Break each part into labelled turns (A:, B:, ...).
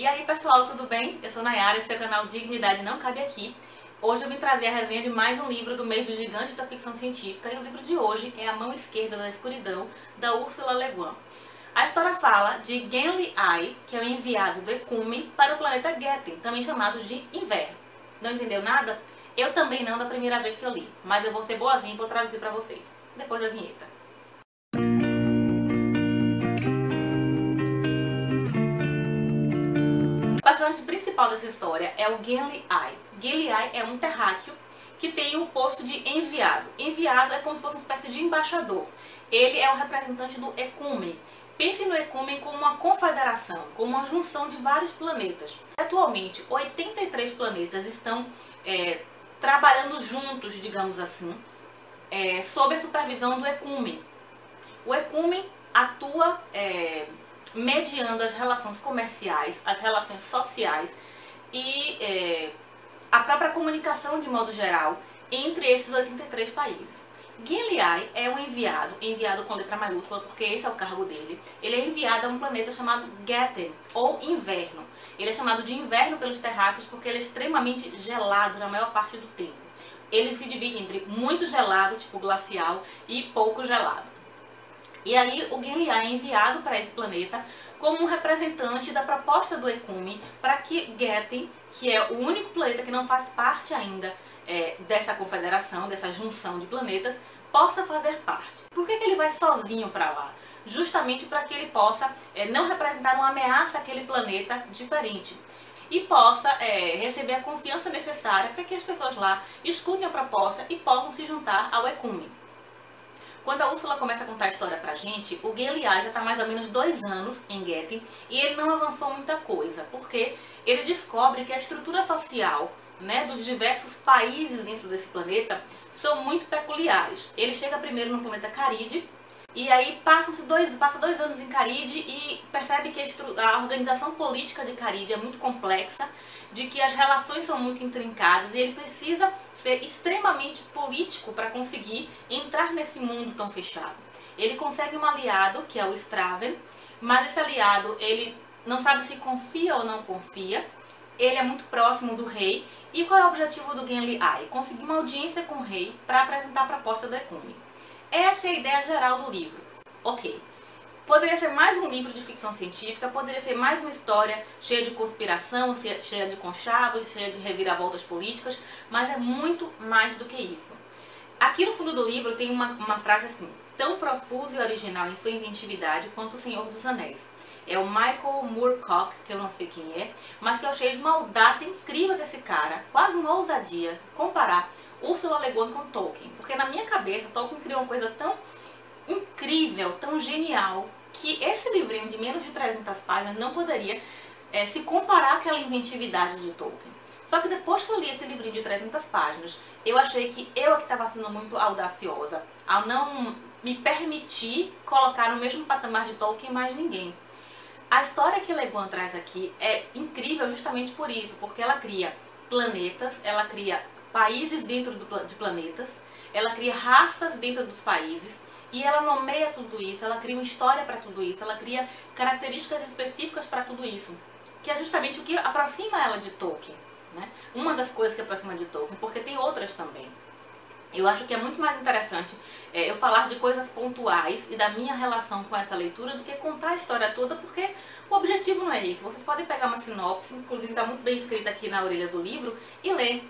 A: E aí pessoal, tudo bem? Eu sou Nayara, esse é o canal Dignidade Não Cabe Aqui. Hoje eu vim trazer a resenha de mais um livro do mês do gigante da ficção científica, e o livro de hoje é A Mão Esquerda da Escuridão, da Ursula Le Guin. A história fala de Genly Ai, que é o enviado do Ecumen para o planeta Getten, também chamado de Inverno. Não entendeu nada? Eu também não da primeira vez que eu li, mas eu vou ser boazinha e vou traduzir pra vocês, depois da vinheta. O personagem principal dessa história é o Genly Ai. Genly Ai é um terráqueo que tem o posto de enviado. Enviado é como se fosse uma espécie de embaixador. Ele é o representante do Ecumen. Pense no Ecumen como uma confederação, como uma junção de vários planetas. Atualmente, 83 planetas estão trabalhando juntos, digamos assim, sob a supervisão do Ecumen. O Ecumen atua mediando as relações comerciais, as relações sociais e a própria comunicação de modo geral entre esses 83 países. Genly Ai é um enviado com letra maiúscula porque esse é o cargo dele. Ele é enviado a um planeta chamado Getten, ou Inverno. Ele é chamado de Inverno pelos terráqueos porque ele é extremamente gelado na maior parte do tempo. Ele se divide entre muito gelado, tipo glacial, e pouco gelado. E aí o Genly Ai é enviado para esse planeta como um representante da proposta do Ecumen para que Getten, que é o único planeta que não faz parte ainda dessa confederação, dessa junção de planetas, possa fazer parte. Por que ele vai sozinho para lá? Justamente para que ele possa não representar uma ameaça àquele planeta diferente e possa receber a confiança necessária para que as pessoas lá escutem a proposta e possam se juntar ao Ecumen. Quando a Ursula começa a contar a história pra gente, o Genly Ai já está mais ou menos 2 anos em Getten e ele não avançou muita coisa, porque ele descobre que a estrutura social dos diversos países dentro desse planeta são muito peculiares. Ele chega primeiro no planeta Caride e aí passa 2 anos em Caride e percebe que a organização política de Caride é muito complexa, de que as relações são muito intrincadas e ele precisa ser extremamente político para conseguir entrar nesse mundo tão fechado. Ele consegue um aliado, que é o Straven, mas esse aliado ele não sabe se confia ou não confia. Ele é muito próximo do rei. E qual é o objetivo do Genly Ai? Conseguir uma audiência com o rei para apresentar a proposta do Ecumen. Essa é a ideia geral do livro. Ok. Poderia ser mais um livro de ficção científica, poderia ser mais uma história cheia de conspiração, cheia de conchavos, cheia de reviravoltas políticas, mas é muito mais do que isso. Aqui no fundo do livro tem uma frase assim: tão profusa e original em sua inventividade quanto o Senhor dos Anéis. É o Michael Moorcock, que eu não sei quem é, mas que eu achei de uma audácia incrível desse cara, quase uma ousadia, comparar Ursula Le Guin com Tolkien. Porque na minha cabeça, Tolkien criou uma coisa tão incrível, tão genial, que esse livrinho de menos de 300 páginas não poderia se comparar àquela inventividade de Tolkien. Só que depois que eu li esse livrinho de 300 páginas, eu achei que eu que estava sendo muito audaciosa ao não me permitir colocar no mesmo patamar de Tolkien mais ninguém. A história que Le Guin traz aqui é incrível justamente por isso, porque ela cria planetas, ela cria países dentro de planetas, ela cria raças dentro dos países, e ela nomeia tudo isso, ela cria uma história para tudo isso, ela cria características específicas para tudo isso, que é justamente o que aproxima ela de Tolkien, né? Uma das coisas que aproxima de Tolkien, porque tem outras também. Eu acho que é muito mais interessante eu falar de coisas pontuais e da minha relação com essa leitura do que contar a história toda, porque o objetivo não é esse. Vocês podem pegar uma sinopse, inclusive está muito bem escrita aqui na orelha do livro, e ler.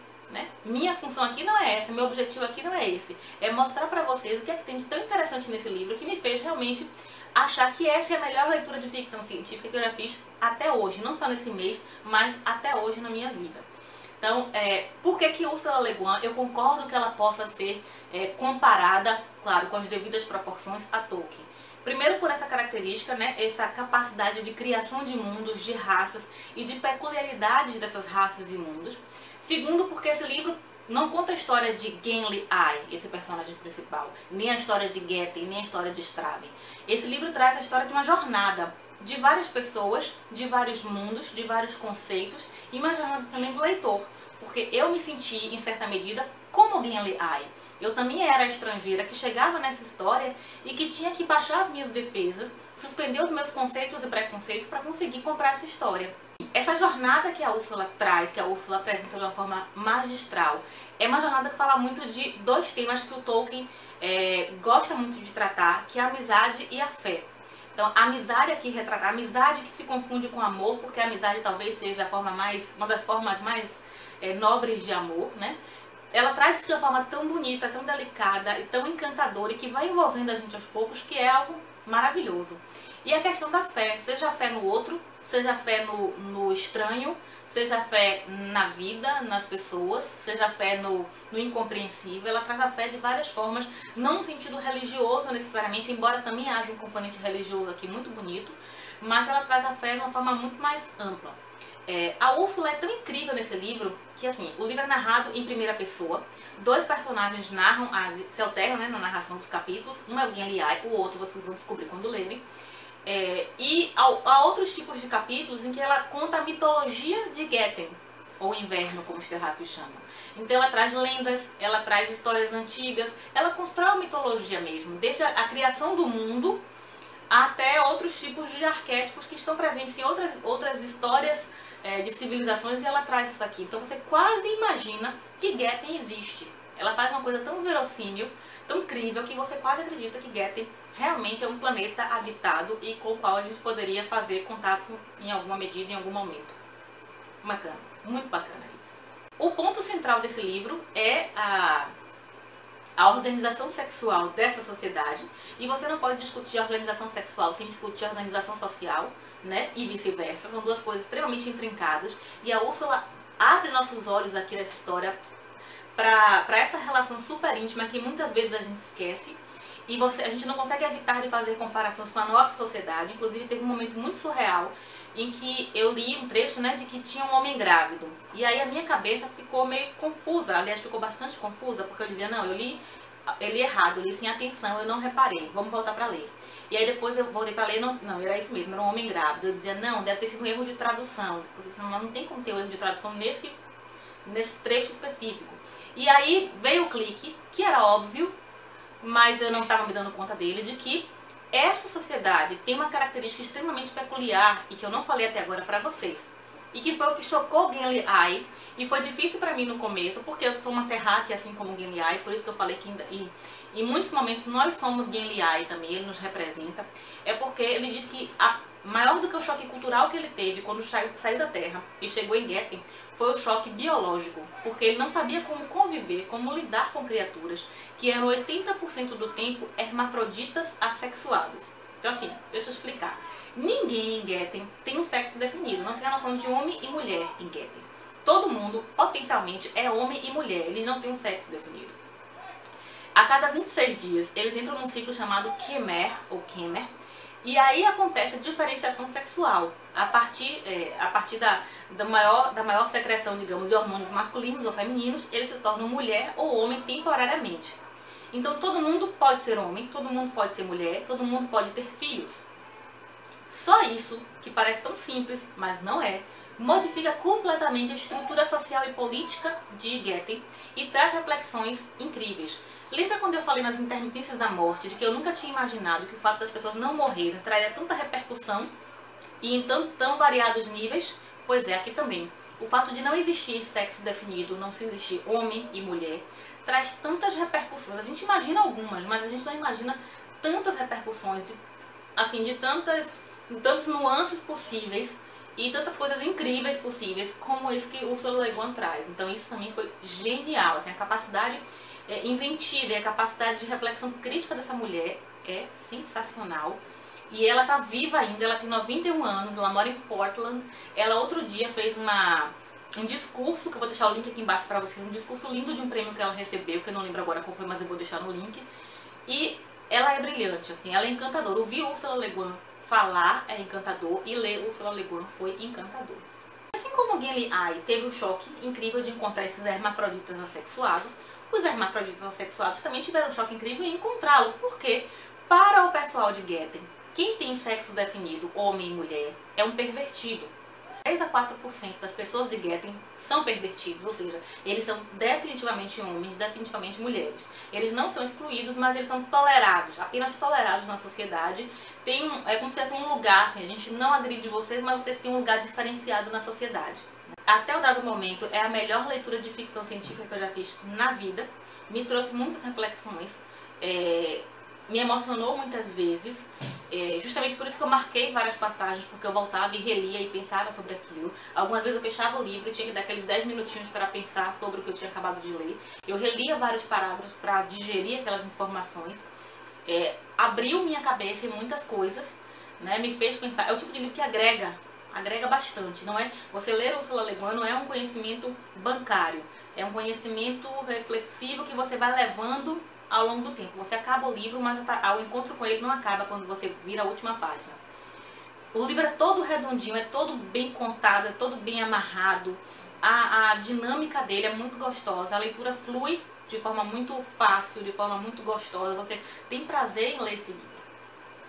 A: Minha função aqui não é essa, meu objetivo aqui não é esse. É mostrar pra vocês o que é que tem de tão interessante nesse livro que me fez realmente achar que essa é a melhor leitura de ficção científica que eu já fiz até hoje. Não só nesse mês, mas até hoje na minha vida. Então, por que Ursula Le Guin, eu concordo que ela possa ser comparada, claro, com as devidas proporções a Tolkien. Primeiro por essa característica, essa capacidade de criação de mundos, de raças e de peculiaridades dessas raças e mundos. Segundo, porque esse livro não conta a história de Genly Ai, esse personagem principal, nem a história de Getten, nem a história de Straven. Esse livro traz a história de uma jornada de várias pessoas, de vários mundos, de vários conceitos, e uma jornada também do leitor, porque eu me senti, em certa medida, como Genly Ai. Eu também era a estrangeira que chegava nessa história e que tinha que baixar as minhas defesas, suspender os meus conceitos e preconceitos para conseguir comprar essa história. Essa jornada que a Úrsula traz, que a Úrsula apresenta de uma forma magistral, é uma jornada que fala muito de dois temas que o Tolkien gosta muito de tratar, que é a amizade e a fé. Então, a amizade aqui retrata a amizade que se confunde com amor, porque a amizade talvez seja uma das formas mais nobres de amor, né? Ela traz isso de uma forma tão bonita, tão delicada e tão encantadora e que vai envolvendo a gente aos poucos, que é algo maravilhoso. E a questão da fé, seja a fé no outro, seja a fé no estranho, seja a fé na vida, nas pessoas, seja a fé no incompreensível. Ela traz a fé de várias formas, não no sentido religioso necessariamente, embora também haja um componente religioso aqui muito bonito, mas ela traz a fé de uma forma muito mais ampla. A Úrsula é tão incrível nesse livro que, assim, o livro é narrado em primeira pessoa. Dois personagens se alternam, né, na narração dos capítulos. Um é o Gimli, o outro vocês vão descobrir quando lerem. E há outros tipos de capítulos em que ela conta a mitologia de Gethen, ou inverno, como os terráqueos chamam. Então ela traz lendas, ela traz histórias antigas, ela constrói uma mitologia mesmo, desde a criação do mundo até outros tipos de arquétipos que estão presentes em outras histórias de civilizações, e ela traz isso aqui. Então você quase imagina que Gethen existe. Ela faz uma coisa tão verossímil, tão incrível, que você quase acredita que Gethen realmente é um planeta habitado e com o qual a gente poderia fazer contato em alguma medida, em algum momento. Bacana, muito bacana isso. O ponto central desse livro é a organização sexual dessa sociedade, e você não pode discutir a organização sexual sem discutir a organização social, né? E vice-versa. São duas coisas extremamente intrincadas, e a Úrsula abre nossos olhos aqui nessa história para essa relação super íntima que muitas vezes a gente esquece. E a gente não consegue evitar de fazer comparações com a nossa sociedade. Inclusive teve um momento muito surreal em que eu li um trecho, né, de que tinha um homem grávido. E aí a minha cabeça ficou meio confusa, aliás ficou bastante confusa, porque eu dizia, não, eu li errado, eu li sem atenção, eu não reparei, vamos voltar para ler. E aí depois eu voltei para ler, não, era isso mesmo, era um homem grávido. Eu dizia, não, deve ter sido um erro de tradução, porque senão não tem como ter um erro de tradução nesse trecho específico. E aí veio o clique, que era óbvio, mas eu não estava me dando conta dele, de que essa sociedade tem uma característica extremamente peculiar e que eu não falei até agora para vocês. E que foi o que chocou Gimli, e foi difícil para mim no começo, porque eu sou uma terráquea assim como Gimli, por isso que eu falei que em muitos momentos nós somos Gimli também, ele nos representa. É porque ele diz que maior do que o choque cultural que ele teve quando saiu da Terra e chegou em Gethen, foi o choque biológico, porque ele não sabia como conviver, como lidar com criaturas que eram 80% do tempo hermafroditas assexuados. Então assim, deixa eu explicar. Ninguém em Gethen tem um sexo definido, não tem a noção de homem e mulher em Gethen. Todo mundo, potencialmente, é homem e mulher, eles não têm um sexo definido. A cada 26 dias, eles entram num ciclo chamado Kemer, ou Kemer, e aí acontece a diferenciação sexual. A partir da maior secreção, digamos, de hormônios masculinos ou femininos, eles se tornam mulher ou homem temporariamente. Então todo mundo pode ser homem, todo mundo pode ser mulher, todo mundo pode ter filhos. Só isso, que parece tão simples, mas não é, modifica completamente a estrutura social e política de Gethen e traz reflexões incríveis. Lembra quando eu falei nas intermitências da morte, de que eu nunca tinha imaginado que o fato das pessoas não morrerem traria tanta repercussão e em tão variados níveis? Pois é, aqui também. O fato de não existir sexo definido, não se existir homem e mulher, traz tantas repercussões. A gente imagina algumas, mas a gente não imagina tantas repercussões, de tantos nuances possíveis e tantas coisas incríveis possíveis, como isso que Úrsula Le Guin traz. Então isso também foi genial, assim, a capacidade inventiva e a capacidade de reflexão crítica dessa mulher é sensacional. E ela tá viva ainda, ela tem 91 anos, ela mora em Portland. Ela outro dia fez um discurso, que eu vou deixar o link aqui embaixo pra vocês, um discurso lindo de um prêmio que ela recebeu, que eu não lembro agora qual foi, mas eu vou deixar no link. E ela é brilhante, assim, ela é encantadora. Ouvir Úrsula Le Guin falar é encantador e ler Úrsula Le Guin foi encantador. Assim como Gimli teve um choque incrível de encontrar esses hermafroditas assexuados, os hermafroditas assexuados também tiveram um choque incrível em encontrá-lo, porque para o pessoal de Gethen, quem tem sexo definido, homem e mulher, é um pervertido. 3 a 4% das pessoas de Getting são pervertidos, ou seja, eles são definitivamente homens, definitivamente mulheres. Eles não são excluídos, mas eles são tolerados, apenas tolerados na sociedade. É como se fosse um lugar, assim, a gente não agride vocês, mas vocês têm um lugar diferenciado na sociedade. Até o dado momento, é a melhor leitura de ficção científica que eu já fiz na vida. Me trouxe muitas reflexões, me emocionou muitas vezes, justamente por isso que eu marquei várias passagens, porque eu voltava e relia e pensava sobre aquilo. Algumas vezes eu fechava o livro e tinha que dar aqueles 10 minutinhos para pensar sobre o que eu tinha acabado de ler. Eu relia vários parágrafos para digerir aquelas informações. Abriu minha cabeça em muitas coisas, né? Me fez pensar. É o tipo de livro que agrega bastante. Não é, você ler Ursula Le Guin não é um conhecimento bancário, é um conhecimento reflexivo que você vai levando ao longo do tempo. Você acaba o livro, mas o encontro com ele não acaba quando você vira a última página. O livro é todo redondinho, é todo bem contado, é todo bem amarrado. A dinâmica dele é muito gostosa, a leitura flui de forma muito fácil, de forma muito gostosa. Você tem prazer em ler esse livro.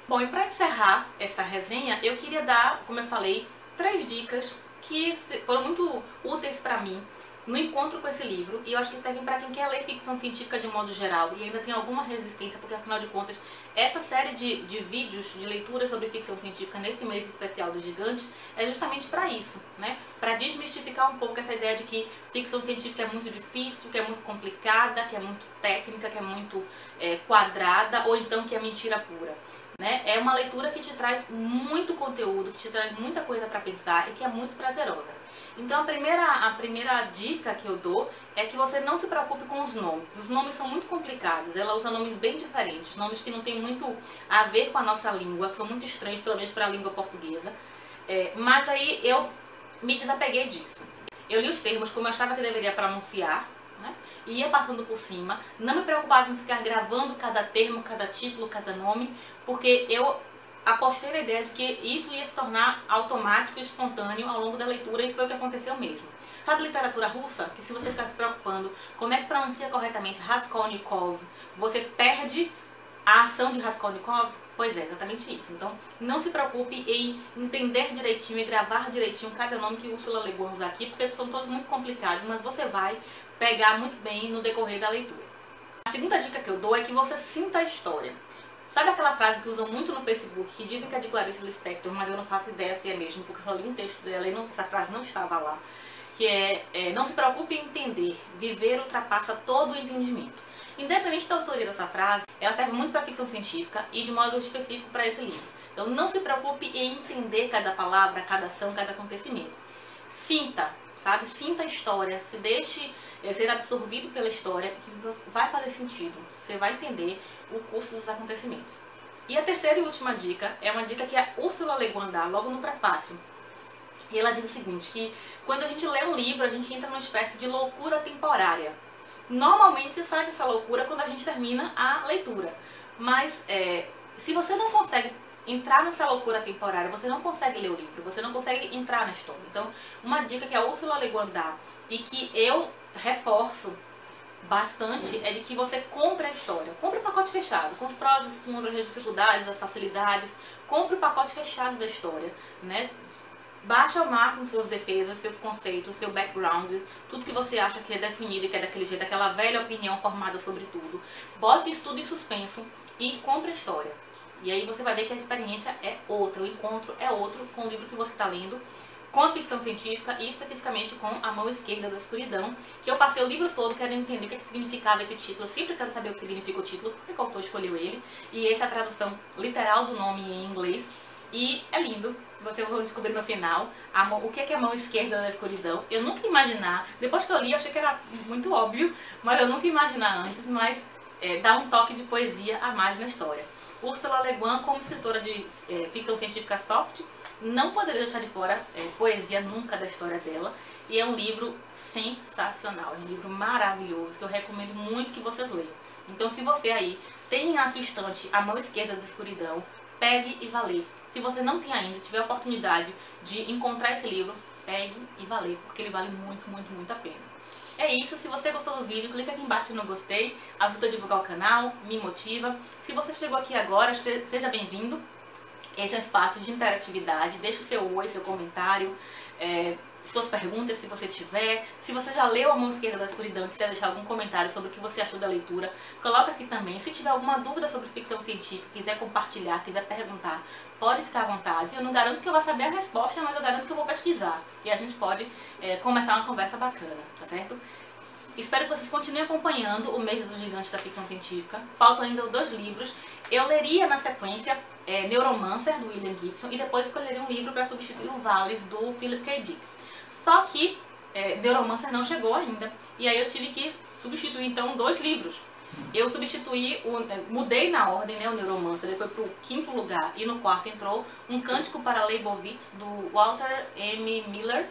A: Bom, e para encerrar essa resenha, eu queria dar, como eu falei, 3 dicas que foram muito úteis para mim no encontro com esse livro, e eu acho que servem para quem quer ler ficção científica de modo geral e ainda tem alguma resistência, porque afinal de contas, essa série de vídeos, de leitura sobre ficção científica nesse mês especial do Gigante é justamente para isso, né? Para desmistificar um pouco essa ideia de que ficção científica é muito difícil, que é muito complicada, que é muito técnica, que é muito quadrada, ou então que é mentira pura. Né? É uma leitura que te traz muito conteúdo, que te traz muita coisa para pensar e que é muito prazerosa. Então a primeira dica que eu dou é que você não se preocupe com os nomes. Os nomes são muito complicados, ela usa nomes bem diferentes, nomes que não tem muito a ver com a nossa língua, que são muito estranhos, pelo menos para a língua portuguesa. Mas aí eu me desapeguei disso. Eu li os termos como eu achava que deveria pronunciar, né? E ia passando por cima, não me preocupava em ficar gravando cada termo, cada título, cada nome, porque eu apostei na ideia de que isso ia se tornar automático e espontâneo ao longo da leitura, e foi o que aconteceu mesmo. Sabe literatura russa? Que se você ficar se preocupando como é que pronuncia corretamente Raskolnikov, você perde a ação de Raskolnikov? Pois é, exatamente isso. Então, não se preocupe em entender direitinho e gravar direitinho cada nome que Ursula Le Guin usa aqui, porque são todos muito complicados, mas você vai pegar muito bem no decorrer da leitura. A segunda dica que eu dou é que você sinta a história. Sabe aquela frase que usam muito no Facebook, que dizem que é de Clarice Lispector, mas eu não faço ideia se é mesmo, porque eu só li um texto dela e essa frase não estava lá. Que não se preocupe em entender, viver ultrapassa todo o entendimento. Independente da autoria dessa frase, ela serve muito para ficção científica e de modo específico para esse livro. Então não se preocupe em entender cada palavra, cada ação, cada acontecimento. Sinta, sabe? Sinta a história, se deixe ser absorvido pela história, que vai fazer sentido. Você vai entender o curso dos acontecimentos. E a terceira e última dica é uma dica que a Ursula Le Guin dá logo no prefácio. E ela diz o seguinte, que quando a gente lê um livro, a gente entra numa espécie de loucura temporária. Normalmente se sai dessa loucura quando a gente termina a leitura. Mas se você não consegue entrar nessa loucura temporária, você não consegue ler o livro, você não consegue entrar na história. Então, uma dica que a Ursula Le Guin dá e que eu reforço bastante é de que você compre a história. Compre o pacote fechado, com os prós, os contras, as dificuldades, as facilidades. Compre o pacote fechado da história, né? Baixe ao máximo suas defesas, seus conceitos, seu background, tudo que você acha que é definido e que é daquele jeito, aquela velha opinião formada sobre tudo. Bote isso tudo em suspenso e compre a história. E aí você vai ver que a experiência é outra, o encontro é outro com o livro que você está lendo, com a ficção científica e especificamente com A Mão Esquerda da Escuridão, que eu passei o livro todo querendo entender o que significava esse título. Eu sempre quero saber o que significa o título, porque o autor escolheu ele, e essa é a tradução literal do nome em inglês. E é lindo, vocês vão descobrir no final o que é a mão esquerda da escuridão. Eu nunca ia imaginar, depois que eu li eu achei que era muito óbvio, mas eu nunca ia imaginar antes, mas dá um toque de poesia a mais na história. Ursula Le Guin, como escritora de ficção científica soft, não poderia deixar de fora poesia nunca da história dela, e é um livro sensacional, é um livro maravilhoso, que eu recomendo muito que vocês leiam. Então se você aí tem na sua estante A Mão Esquerda da Escuridão, pegue e vá ler. Se você não tem ainda, tiver a oportunidade de encontrar esse livro, pegue e vá ler, porque ele vale muito, muito, muito a pena. É isso, se você gostou do vídeo, clica aqui embaixo no gostei, ajuda a divulgar o canal, me motiva. Se você chegou aqui agora, seja bem-vindo. Esse é um espaço de interatividade, deixa o seu oi, seu comentário, suas perguntas, se você tiver. Se você já leu A Mão Esquerda da Escuridão e quiser deixar algum comentário sobre o que você achou da leitura, coloca aqui também. Se tiver alguma dúvida sobre ficção científica, quiser compartilhar, quiser perguntar, pode ficar à vontade. Eu não garanto que eu vou saber a resposta, mas eu garanto que eu vou pesquisar. E a gente pode começar uma conversa bacana, tá certo? Espero que vocês continuem acompanhando o mês do gigante da ficção científica. Faltam ainda 2 livros. Eu leria na sequência Neuromancer, do William Gibson, e depois escolheria um livro para substituir o Valis, do Philip K. Dick. Só que Neuromancer não chegou ainda, e aí eu tive que substituir então 2 livros. Eu substituí, mudei na ordem, né, o Neuromancer, ele foi para o 5º lugar, e no 4º entrou Um Cântico para Leibovitz, do Walter M. Miller.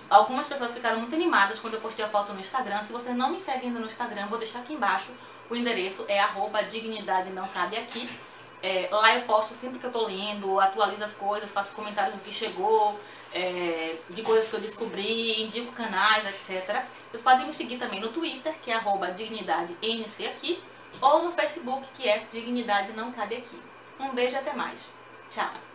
A: Algumas pessoas ficaram muito animadas quando eu postei a foto no Instagram. Se você não me segue ainda no Instagram, vou deixar aqui embaixo. O endereço é @dignidade-não-cabe-aqui. Lá eu posto sempre que eu tô lendo, atualizo as coisas, faço comentários do que chegou, de coisas que eu descobri, indico canais, etc. Vocês podem me seguir também no Twitter, que é @dignidade-nc aqui, ou no Facebook, que é Dignidade Não Cabe Aqui. Um beijo e até mais. Tchau!